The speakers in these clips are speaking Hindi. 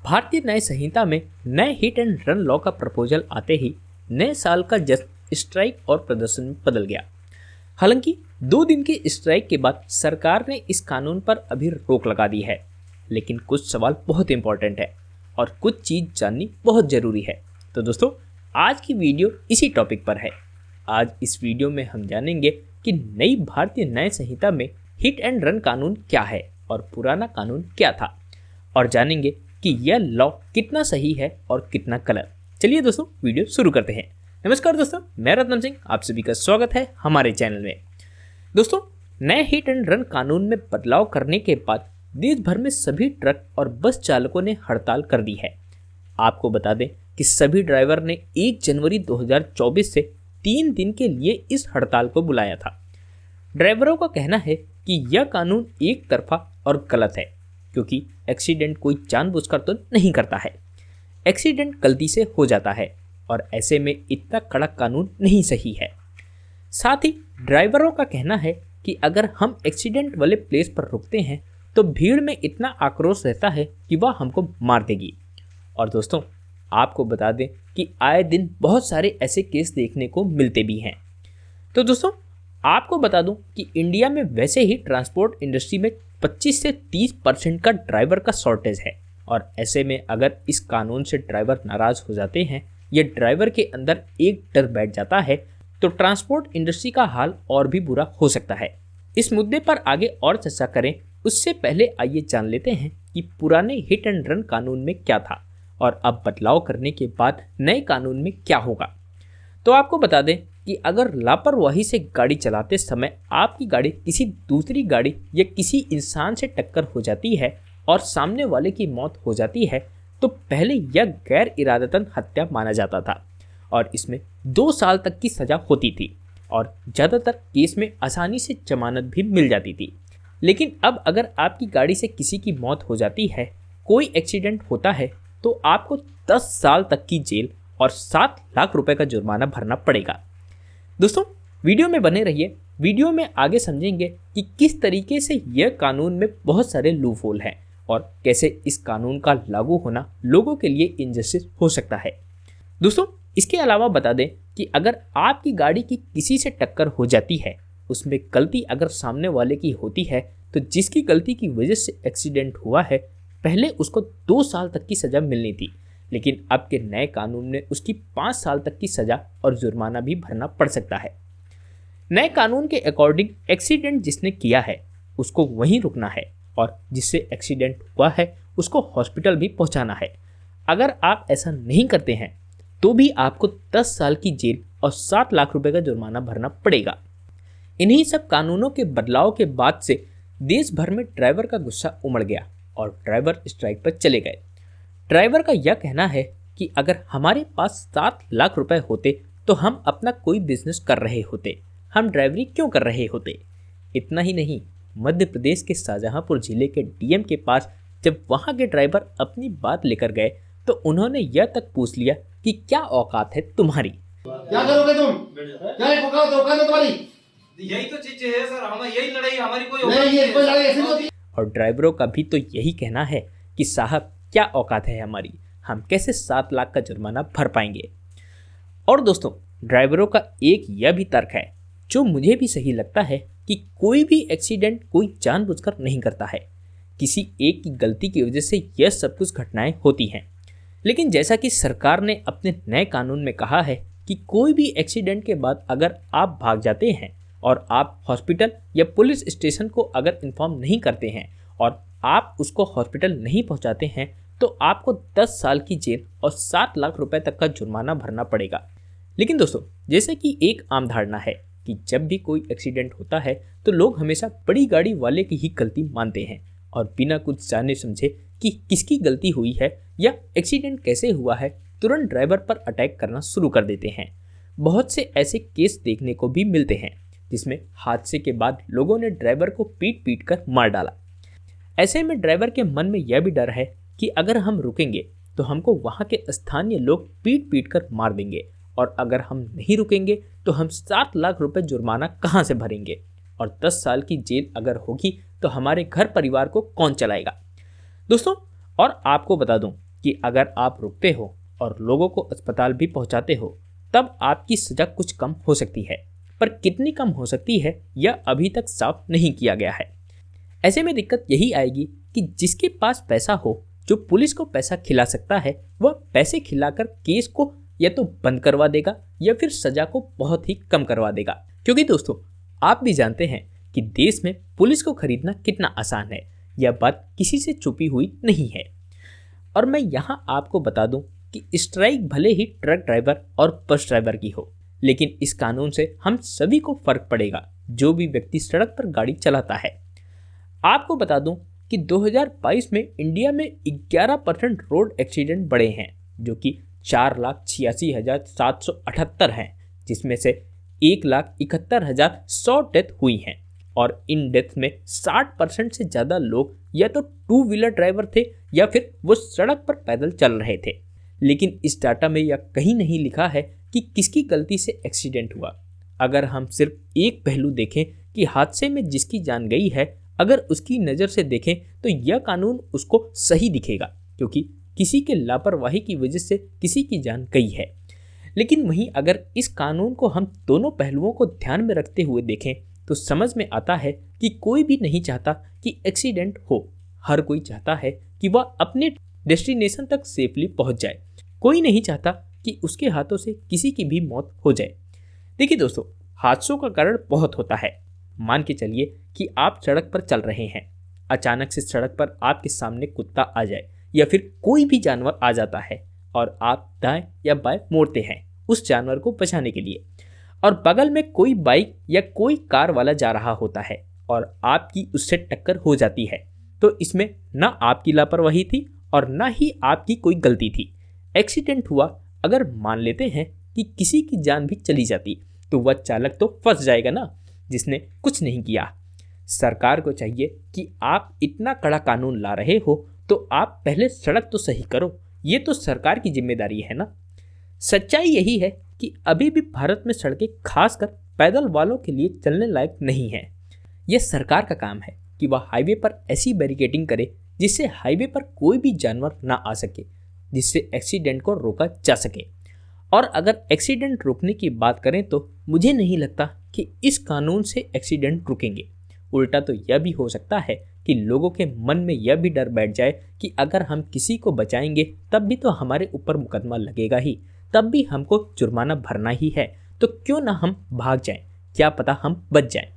भारतीय न्याय संहिता में नए हिट एंड रन लॉ का प्रपोजल आते ही नए साल का जश्न स्ट्राइक और प्रदर्शन में बदल गया। हालांकि 2 दिन की स्ट्राइक के बाद सरकार ने इस कानून पर अभी रोक लगा दी है, लेकिन कुछ सवाल बहुत इंपॉर्टेंट है और कुछ चीज़ जाननी बहुत ज़रूरी है। तो दोस्तों, आज की वीडियो इसी टॉपिक पर है। आज इस वीडियो में हम जानेंगे कि नई भारतीय न्याय संहिता में हिट एंड रन कानून क्या है और पुराना कानून क्या था, और जानेंगे कि यह लॉ कितना सही है और कितना गलत। चलिए दोस्तों, वीडियो शुरू करते हैं। नमस्कार दोस्तों, मैं रत्नम सिंह, आप सभी का स्वागत है हमारे चैनल में। दोस्तों, नए हिट एंड रन कानून में बदलाव करने के बाद देश भर में सभी ट्रक और बस चालकों ने हड़ताल कर दी है। आपको बता दें कि सभी ड्राइवर ने 1 जनवरी 2024 से 3 दिन के लिए इस हड़ताल को बुलाया था। ड्राइवरों का कहना है कि यह कानून एक तरफा और गलत है, क्योंकि एक्सीडेंट कोई जानबूझकर तो नहीं करता है। एक्सीडेंट गलती से हो जाता है और ऐसे में इतना कड़क कानून नहीं सही है। साथ ही ड्राइवरों का कहना है कि अगर हम एक्सीडेंट वाले प्लेस पर रुकते हैं तो भीड़ में इतना आक्रोश रहता है कि वह हमको मार देगी। और दोस्तों, आपको बता दें कि आए दिन बहुत सारे ऐसे केस देखने को मिलते भी हैं। तो दोस्तों, आपको बता दूं कि इंडिया में वैसे ही ट्रांसपोर्ट इंडस्ट्री में 25 से 30% का ड्राइवर का शॉर्टेज है, और ऐसे में अगर इस कानून से ड्राइवर नाराज़ हो जाते हैं या ड्राइवर के अंदर एक डर बैठ जाता है तो ट्रांसपोर्ट इंडस्ट्री का हाल और भी बुरा हो सकता है। इस मुद्दे पर आगे और चर्चा करें उससे पहले आइए जान लेते हैं कि पुराने हिट एंड रन कानून में क्या था और अब बदलाव करने के बाद नए कानून में क्या होगा। तो आपको बता दें कि अगर लापरवाही से गाड़ी चलाते समय आपकी गाड़ी किसी दूसरी गाड़ी या किसी इंसान से टक्कर हो जाती है और सामने वाले की मौत हो जाती है तो पहले यह गैर इरादतन हत्या माना जाता था और इसमें 2 साल तक की सज़ा होती थी और ज़्यादातर केस में आसानी से जमानत भी मिल जाती थी। लेकिन अब अगर आपकी गाड़ी से किसी की मौत हो जाती है, कोई एक्सीडेंट होता है, तो आपको 10 साल तक की जेल और 7 लाख रुपए का जुर्माना भरना पड़ेगा। दोस्तों, वीडियो में बने रहिए। वीडियो में आगे समझेंगे कि किस तरीके से यह कानून में बहुत सारे लूपहोल हैं और कैसे इस कानून का लागू होना लोगों के लिए इनजस्टिस हो सकता है। दोस्तों, इसके अलावा बता दें कि अगर आपकी गाड़ी की किसी से टक्कर हो जाती है, उसमें गलती अगर सामने वाले की होती है, तो जिसकी गलती की वजह से एक्सीडेंट हुआ है, पहले उसको 2 साल तक की सज़ा मिलनी थी, लेकिन अब के नए कानून में उसकी 5 साल तक की सज़ा और जुर्माना भी भरना पड़ सकता है। नए कानून के अकॉर्डिंग एक्सीडेंट जिसने किया है उसको वहीं रुकना है और जिससे एक्सीडेंट हुआ है उसको हॉस्पिटल भी पहुंचाना है। अगर आप ऐसा नहीं करते हैं तो भी आपको 10 साल की जेल और 7 लाख रुपए का जुर्माना भरना पड़ेगा। इन्हीं सब कानूनों के बदलाव के बाद से देश भर में ड्राइवर का गुस्सा उमड़ गया और ड्राइवर स्ट्राइक पर चले गए। ड्राइवर का यह कहना है कि अगर हमारे पास 7 लाख रुपए होते तो हम अपना कोई बिजनेस कर रहे होते, हम ड्राइवरी क्यों कर रहे होते। इतना ही नहीं, मध्य प्रदेश के शाहजहांपुर जिले के डीएम के पास जब वहां के ड्राइवर अपनी बात लेकर गए तो उन्होंने यह तक पूछ लिया कि क्या औकात है तुम्हारी। क्या करोगे तुम? क्या औकात है तुम्हारी? यही तो चीज है सर, हमारी यही लड़ाई, हमारी कोई नहीं, ये कोई लड़ाई ऐसी नहीं होती। और ड्राइवरों का भी तो यही कहना है कि साहब क्या औकात है हमारी, हम कैसे 7 लाख का जुर्माना भर पाएंगे। और दोस्तों, ड्राइवरों का एक यह भी तर्क है जो मुझे भी सही लगता है कि कोई भी एक्सीडेंट कोई जानबूझकर नहीं करता है, किसी एक की गलती की वजह से यह सब कुछ घटनाएं होती हैं। लेकिन जैसा कि सरकार ने अपने नए कानून में कहा है कि कोई भी एक्सीडेंट के बाद अगर आप भाग जाते हैं और आप हॉस्पिटल या पुलिस स्टेशन को अगर इन्फॉर्म नहीं करते हैं और आप उसको हॉस्पिटल नहीं पहुंचाते हैं तो आपको 10 साल की जेल और 7 लाख रुपए तक का जुर्माना भरना पड़ेगा। लेकिन दोस्तों, जैसे कि एक आम धारणा है कि जब भी कोई एक्सीडेंट होता है तो लोग हमेशा बड़ी गाड़ी वाले की ही गलती मानते हैं और बिना कुछ जाने समझे कि किसकी गलती हुई है या एक्सीडेंट कैसे हुआ है तुरंत ड्राइवर पर अटैक करना शुरू कर देते हैं। बहुत से ऐसे केस देखने को भी मिलते हैं जिसमें हादसे के बाद लोगों ने ड्राइवर को पीट पीट कर मार डाला। ऐसे में ड्राइवर के मन में यह भी डर है कि अगर हम रुकेंगे तो हमको वहाँ के स्थानीय लोग पीट पीट कर मार देंगे और अगर हम नहीं रुकेंगे तो हम 7 लाख रुपए जुर्माना कहाँ से भरेंगे और 10 साल की जेल अगर होगी तो हमारे घर परिवार को कौन चलाएगा। दोस्तों, और आपको बता दूं कि अगर आप रुकते हो और लोगों को अस्पताल भी पहुंचाते हो तब आपकी सज़ा कुछ कम हो सकती है, पर कितनी कम हो सकती है यह अभी तक साफ नहीं किया गया है। ऐसे में दिक्कत यही आएगी कि जिसके पास पैसा हो, जो पुलिस को पैसा खिला सकता है, वह पैसे खिलाकर केस को या तो बंद करवा देगा या फिर सज़ा को बहुत ही कम करवा देगा। क्योंकि दोस्तों, आप भी जानते हैं कि देश में पुलिस को खरीदना कितना आसान है, यह बात किसी से छुपी हुई नहीं है। और मैं यहाँ आपको बता दूं कि स्ट्राइक भले ही ट्रक ड्राइवर और बस ड्राइवर की हो, लेकिन इस कानून से हम सभी को फर्क पड़ेगा जो भी व्यक्ति सड़क पर गाड़ी चलाता है। आपको बता दूं कि 2022 में इंडिया में 11% रोड एक्सीडेंट बढ़े हैं, जो कि 4,86,778 हैं, जिसमें से 1,71,100 डेथ हुई हैं। और इन डेथ में 60% से ज़्यादा लोग या तो टू व्हीलर ड्राइवर थे या फिर वो सड़क पर पैदल चल रहे थे। लेकिन इस डाटा में यह कहीं नहीं लिखा है कि किसकी गलती से एक्सीडेंट हुआ। अगर हम सिर्फ एक पहलू देखें कि हादसे में जिसकी जान गई है, अगर उसकी नज़र से देखें तो यह कानून उसको सही दिखेगा, क्योंकि किसी के लापरवाही की वजह से किसी की जान गई है। लेकिन वहीं अगर इस कानून को हम दोनों पहलुओं को ध्यान में रखते हुए देखें तो समझ में आता है कि कोई भी नहीं चाहता कि एक्सीडेंट हो। हर कोई चाहता है कि वह अपने डेस्टिनेशन तक सेफली पहुंच जाए। कोई नहीं चाहता कि उसके हाथों से किसी की भी मौत हो जाए। देखिए दोस्तों, हादसों का कारण बहुत होता है। मान के चलिए कि आप सड़क पर चल रहे हैं, अचानक से सड़क पर आपके सामने कुत्ता आ जाए या फिर कोई भी जानवर आ जाता है और आप दाएं या बाएं मोड़ते हैं उस जानवर को बचाने के लिए, और बगल में कोई बाइक या कोई कार वाला जा रहा होता है और आपकी उससे टक्कर हो जाती है, तो इसमें ना आपकी लापरवाही थी और ना ही आपकी कोई गलती थी। एक्सीडेंट हुआ, अगर मान लेते हैं कि किसी की जान भी चली जाती तो वह चालक तो फंस जाएगा ना, जिसने कुछ नहीं किया। सरकार को चाहिए कि आप इतना कड़ा कानून ला रहे हो तो आप पहले सड़क तो सही करो, ये तो सरकार की जिम्मेदारी है ना। सच्चाई यही है कि अभी भी भारत में सड़कें खासकर पैदल वालों के लिए चलने लायक नहीं है। यह सरकार का काम है कि वह हाईवे पर ऐसी बैरिकेडिंग करे जिससे हाईवे पर कोई भी जानवर ना आ सके, जिससे एक्सीडेंट को रोका जा सके। और अगर एक्सीडेंट रोकने की बात करें तो मुझे नहीं लगता कि इस कानून से एक्सीडेंट रुकेंगे। उल्टा तो यह भी हो सकता है कि लोगों के मन में यह भी डर बैठ जाए कि अगर हम किसी को बचाएंगे तब भी तो हमारे ऊपर मुकदमा लगेगा ही, तब भी हमको जुर्माना भरना ही है, तो क्यों ना हम भाग जाएं, क्या पता हम बच जाएं।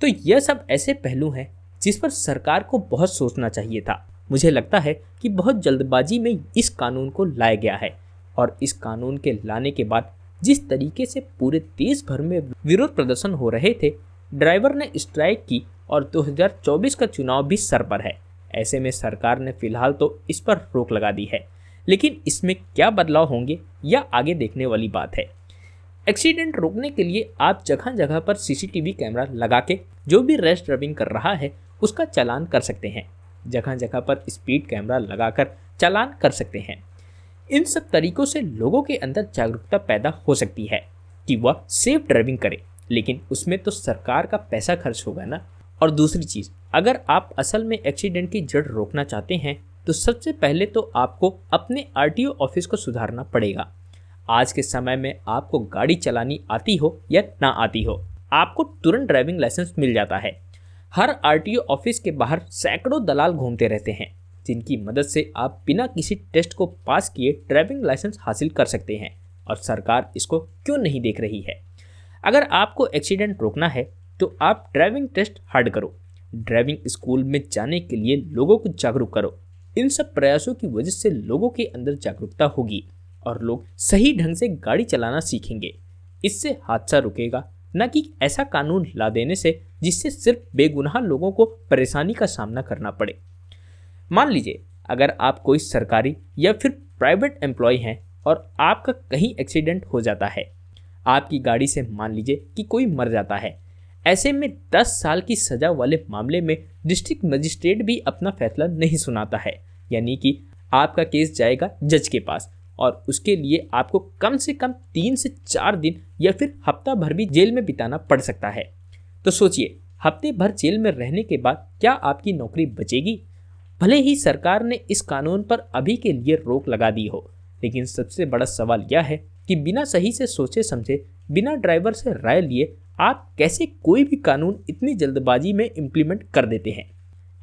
तो यह सब ऐसे पहलू हैं जिस पर सरकार को बहुत सोचना चाहिए था। मुझे लगता है कि बहुत जल्दबाजी में इस कानून को लाया गया है, और इस कानून के लाने के बाद जिस तरीके से पूरे देश भर में विरोध प्रदर्शन हो रहे थे, ड्राइवर ने स्ट्राइक की और 2024 का चुनाव भी सर पर है। ऐसे में सरकार ने फिलहाल तो इस पर रोक लगा दी है, लेकिन इसमें क्या बदलाव होंगे यह आगे देखने वाली बात है। एक्सीडेंट रोकने के लिए आप जगह जगह पर सीसीटीवी कैमरा लगा के जो भी रैश ड्राइविंग कर रहा है उसका चालान कर सकते हैं। जगह जगह पर स्पीड कैमरा लगाकर चालान कर सकते हैं। इन सब तरीकों से लोगों के अंदर जागरूकता पैदा हो सकती है कि वह सेफ ड्राइविंग करे, लेकिन उसमें तो सरकार का पैसा खर्च होगा ना। और दूसरी चीज़, अगर आप असल में एक्सीडेंट की जड़ रोकना चाहते हैं तो सबसे पहले तो आपको अपने आरटीओ ऑफिस को सुधारना पड़ेगा। आज के समय में आपको गाड़ी चलानी आती हो या ना आती हो, आपको तुरंत ड्राइविंग लाइसेंस मिल जाता है। हर आरटीओ ऑफिस के बाहर सैकड़ों दलाल घूमते रहते हैं, जिनकी मदद से आप बिना किसी टेस्ट को पास किए ड्राइविंग लाइसेंस हासिल कर सकते हैं, और सरकार इसको क्यों नहीं देख रही है। अगर आपको एक्सीडेंट रोकना है तो आप ड्राइविंग टेस्ट हार्ड करो, ड्राइविंग स्कूल में जाने के लिए लोगों को जागरूक करो। इन सब प्रयासों की वजह से लोगों के अंदर जागरूकता होगी और लोग सही ढंग से गाड़ी चलाना सीखेंगे। इससे हादसा रुकेगा, न कि ऐसा कानून ला देने से जिससे सिर्फ बेगुनाह लोगों को परेशानी का सामना करना पड़े। मान लीजिए अगर आप कोई सरकारी या फिर प्राइवेट एम्प्लॉय हैं और आपका कहीं एक्सीडेंट हो जाता है, आपकी गाड़ी से मान लीजिए कि कोई मर जाता है, ऐसे में 10 साल की सज़ा वाले मामले में डिस्ट्रिक्ट मजिस्ट्रेट भी अपना फैसला नहीं सुनाता है, यानी कि आपका केस जाएगा जज के पास और उसके लिए आपको कम से कम 3 से 4 दिन या फिर हफ्ता भर भी जेल में बिताना पड़ सकता है। तो सोचिए, हफ्ते भर जेल में रहने के बाद क्या आपकी नौकरी बचेगी? भले ही सरकार ने इस कानून पर अभी के लिए रोक लगा दी हो, लेकिन सबसे बड़ा सवाल यह है कि बिना सही से सोचे समझे, बिना ड्राइवर से राय लिए आप कैसे कोई भी कानून इतनी जल्दबाजी में इम्प्लीमेंट कर देते हैं।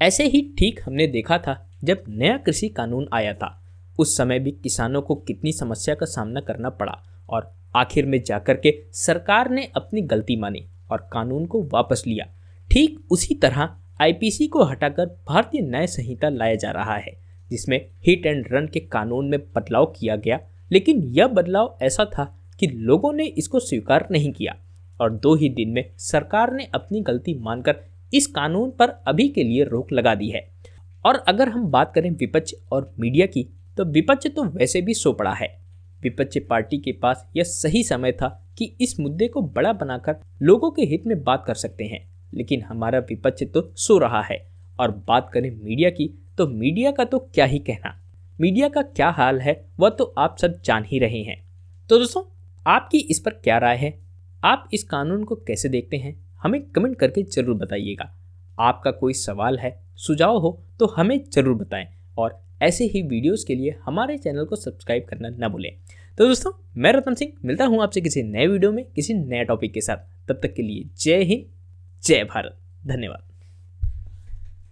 ऐसे ही ठीक हमने देखा था जब नया कृषि कानून आया था। उस समय भी किसानों को कितनी समस्या का सामना करना पड़ा और आखिर में जाकर के सरकार ने अपनी गलती मानी और कानून को वापस लिया। ठीक उसी तरह आईपीसी को हटाकर भारतीय न्याय संहिता लाया जा रहा है, जिसमें हिट एंड रन के कानून में बदलाव किया गया। लेकिन यह बदलाव ऐसा था कि लोगों ने इसको स्वीकार नहीं किया और 2 ही दिन में सरकार ने अपनी गलती मानकर इस कानून पर अभी के लिए रोक लगा दी है। और अगर हम बात करें विपक्ष और मीडिया की, तो विपक्ष तो वैसे भी सो पड़ा है। विपक्ष पार्टी के पास यह सही समय था कि इस मुद्दे को बड़ा बनाकर लोगों के हित में बात कर सकते हैं, लेकिन हमारा विपक्ष तो सो रहा है। और बात करें मीडिया की, तो मीडिया का तो क्या ही कहना। मीडिया का क्या हाल है वह तो आप सब जान ही रहे हैं। तो दोस्तों, आपकी इस पर क्या राय है? आप इस कानून को कैसे देखते हैं? हमें कमेंट करके ज़रूर बताइएगा। आपका कोई सवाल है, सुझाव हो तो हमें ज़रूर बताएं और ऐसे ही वीडियोस के लिए हमारे चैनल को सब्सक्राइब करना न भूलें। तो दोस्तों, मैं रतन सिंह मिलता हूं आपसे किसी नए वीडियो में किसी नए टॉपिक के साथ। तब तक के लिए जय हिंद, जय भारत, धन्यवाद।